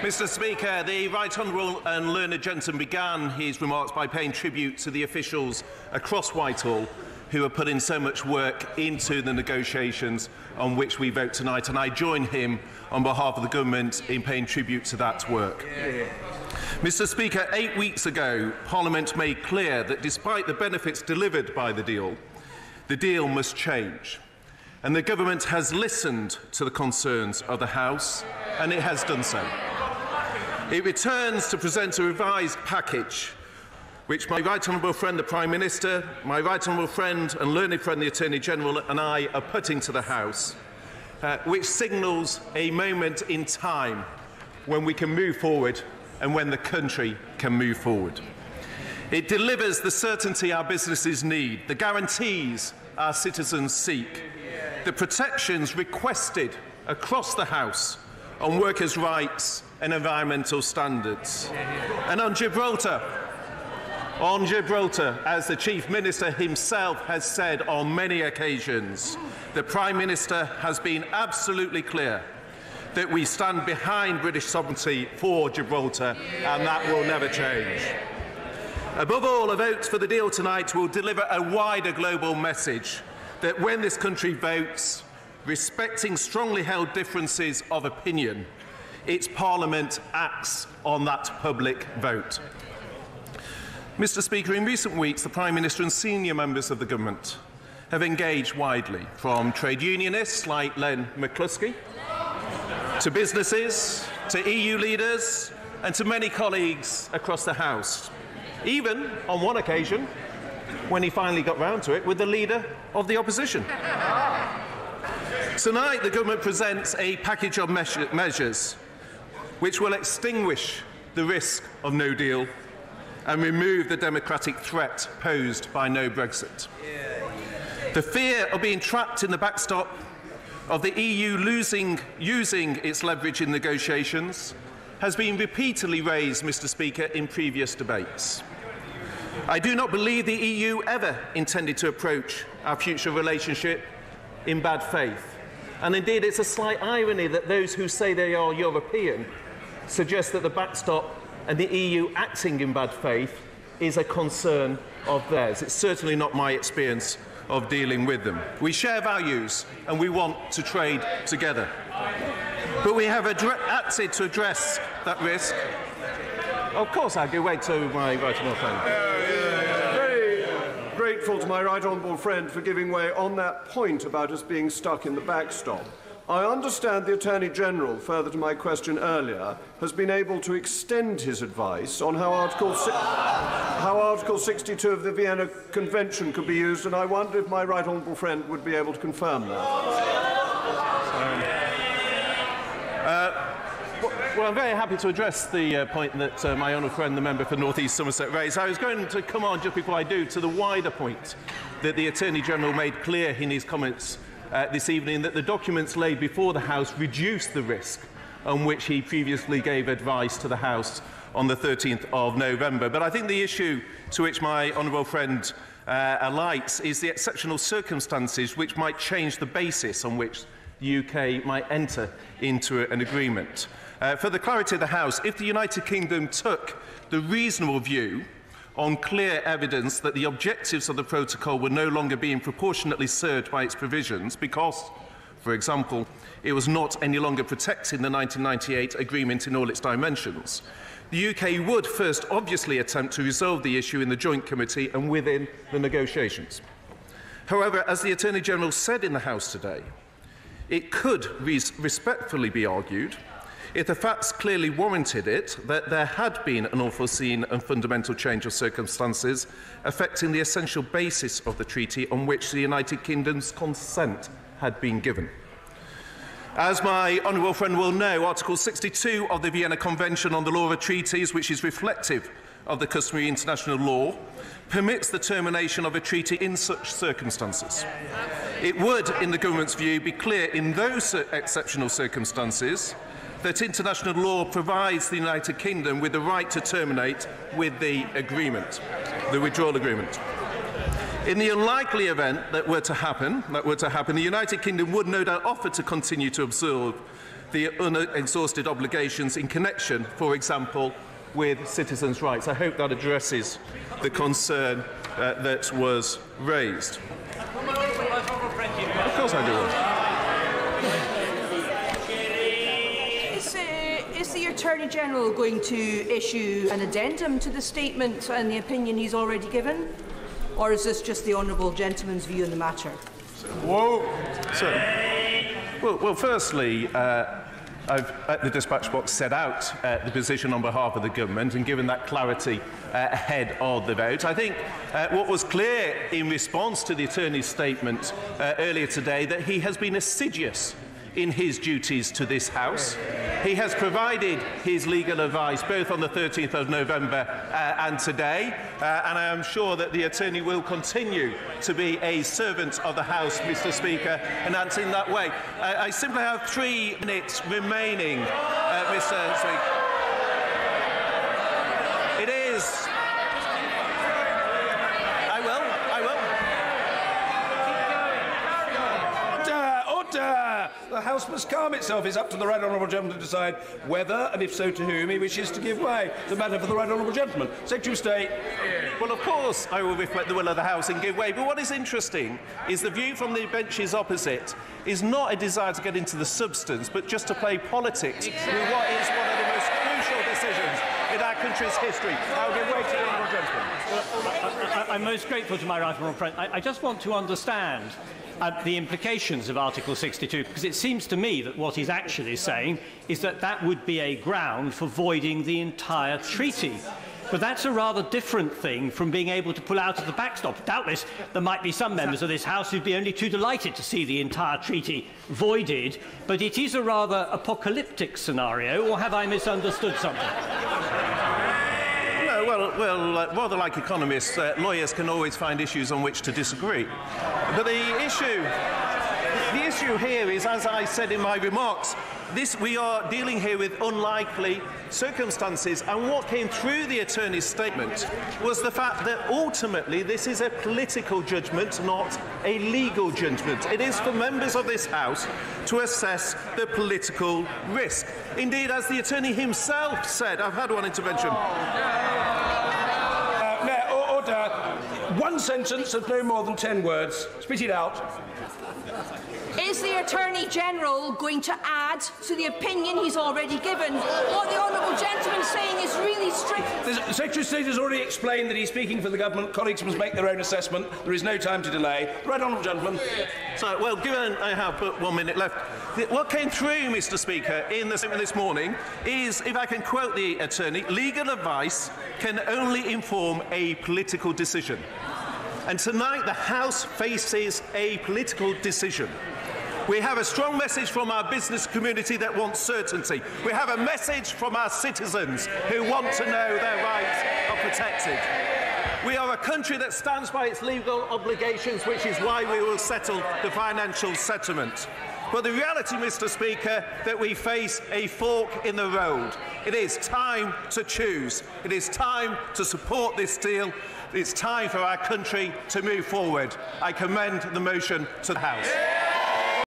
Mr. Speaker, the Right Honourable and Learned Gentleman began his remarks by paying tribute to the officials across Whitehall who have put in so much work into the negotiations on which we vote tonight, and I join him on behalf of the government in paying tribute to that work. Mr. Speaker, 8 weeks ago, Parliament made clear that despite the benefits delivered by the deal must change. And the government has listened to the concerns of the House, and it has done so. It returns to present a revised package which my right honourable friend the Prime Minister, my right honourable friend and learned friend the Attorney General and I are putting to the House, which signals a moment in time when we can move forward and when the country can move forward. It delivers the certainty our businesses need, the guarantees our citizens seek, the protections requested across the House on workers' rights and environmental standards. And on Gibraltar, as the Chief Minister himself has said on many occasions, the Prime Minister has been absolutely clear that we stand behind British sovereignty for Gibraltar, and that will never change. Above all, a vote for the deal tonight will deliver a wider global message that when this country votes, respecting strongly held differences of opinion, its Parliament acts on that public vote. Mr. Speaker, in recent weeks, the Prime Minister and senior members of the government have engaged widely, from trade unionists like Len McCluskey, to businesses, to EU leaders, and to many colleagues across the House. Even, on one occasion, when he finally got round to it, with the Leader of the Opposition. Tonight, the government presents a package of measures which will extinguish the risk of no deal and remove the democratic threat posed by no Brexit. The fear of being trapped in the backstop, of the EU using its leverage in negotiations, has been repeatedly raised, Mr. Speaker, in previous debates. I do not believe the EU ever intended to approach our future relationship in bad faith. And indeed, it's a slight irony that those who say they are European suggest that the backstop and the EU acting in bad faith is a concern of theirs. It's certainly not my experience of dealing with them. We share values and we want to trade together. But we have acted to address that risk. Of course, I'll give way to my right honourable friend. Very grateful to my right honourable friend for giving way on that point about us being stuck in the backstop. I understand the Attorney-General, further to my question earlier, has been able to extend his advice on how Article 62 of the Vienna Convention could be used, and I wonder if my right honourable friend would be able to confirm that. Well, I'm very happy to address the point that my honourable friend, the member for North East Somerset, raised. I was going to come on, just before I do, to the wider point that the Attorney-General made clear in his comments this evening, that the documents laid before the House reduce the risk on which he previously gave advice to the House on the 13th of November. But I think the issue to which my honourable friend alights is the exceptional circumstances which might change the basis on which the UK might enter into an agreement. For the clarity of the House, if the United Kingdom took the reasonable view on clear evidence that the objectives of the protocol were no longer being proportionately served by its provisions because, for example, it was not any longer protecting the 1998 agreement in all its dimensions, the UK would first obviously attempt to resolve the issue in the Joint Committee and within the negotiations. However, as the Attorney-General said in the House today, it could respectfully be argued, if the facts clearly warranted it, that there had been an unforeseen and fundamental change of circumstances affecting the essential basis of the treaty on which the United Kingdom's consent had been given. As my honourable friend will know, Article 62 of the Vienna Convention on the Law of Treaties, which is reflective of the customary international law, permits the termination of a treaty in such circumstances. It would, in the government's view, be clear in those exceptional circumstances that international law provides the United Kingdom with the right to terminate with the agreement, the withdrawal agreement. In the unlikely event that were to happen, the United Kingdom would no doubt offer to continue to observe the unexhausted obligations in connection, for example, with citizens' rights. I hope that addresses the concern that was raised. Of course I do. Is the Attorney-General going to issue an addendum to the statement and the opinion he's already given? Or is this just the honourable gentleman's view on the matter? Whoa! Well, firstly, I've, at the dispatch box, set out the position on behalf of the government and given that clarity ahead of the vote. I think what was clear in response to the Attorney's statement earlier today, that he has been assiduous in his duties to this House. He has provided his legal advice both on the 13th of November and today, and I am sure that the Attorney will continue to be a servant of the House, Mr. Speaker, and answer in that way. I simply have 3 minutes remaining, Mr. Speaker. It is. I will. The House must calm itself. It's up to the right honourable gentleman to decide whether, and if so to whom, he wishes to give way. It's a matter for the right honourable gentleman. Secretary of State. Well, of course, I will reflect the will of the House and give way. But what is interesting is the view from the benches opposite is not a desire to get into the substance, but just to play politics with what is one of the most crucial decisions in our country's history. I will give way to the honourable gentleman. I'm most grateful to my right honourable friend. I just want to understand the implications of Article 62, because it seems to me that what he's actually saying is that that would be a ground for voiding the entire treaty. But that's a rather different thing from being able to pull out of the backstop. Doubtless, there might be some members of this House who'd be only too delighted to see the entire treaty voided, but it is a rather apocalyptic scenario, or have I misunderstood something? Well, rather like economists, lawyers can always find issues on which to disagree. But the issue here is, as I said in my remarks, we are dealing here with unlikely circumstances, and what came through the Attorney's statement was the fact that ultimately this is a political judgment, not a legal judgment. It is for members of this House to assess the political risk. Indeed, as the Attorney himself said, I've had one intervention. Order. One sentence of no more than 10 words. Spit it out. Is the Attorney-General going to add to the opinion he's already given? What the honourable gentleman is saying is really strict. The Secretary of State has already explained that he's speaking for the government. Colleagues must make their own assessment. There is no time to delay. Right honourable gentleman. So, well, given I have but 1 minute left, what came through, Mr. Speaker, in the statement this morning is, if I can quote the Attorney, legal advice can only inform a political decision. And tonight the House faces a political decision. We have a strong message from our business community that wants certainty. We have a message from our citizens who want to know their rights are protected. We are a country that stands by its legal obligations, which is why we will settle the financial settlement. But the reality, Mr. Speaker, that we face a fork in the road. It is time to choose. It is time to support this deal. It's time for our country to move forward. I commend the motion to the House.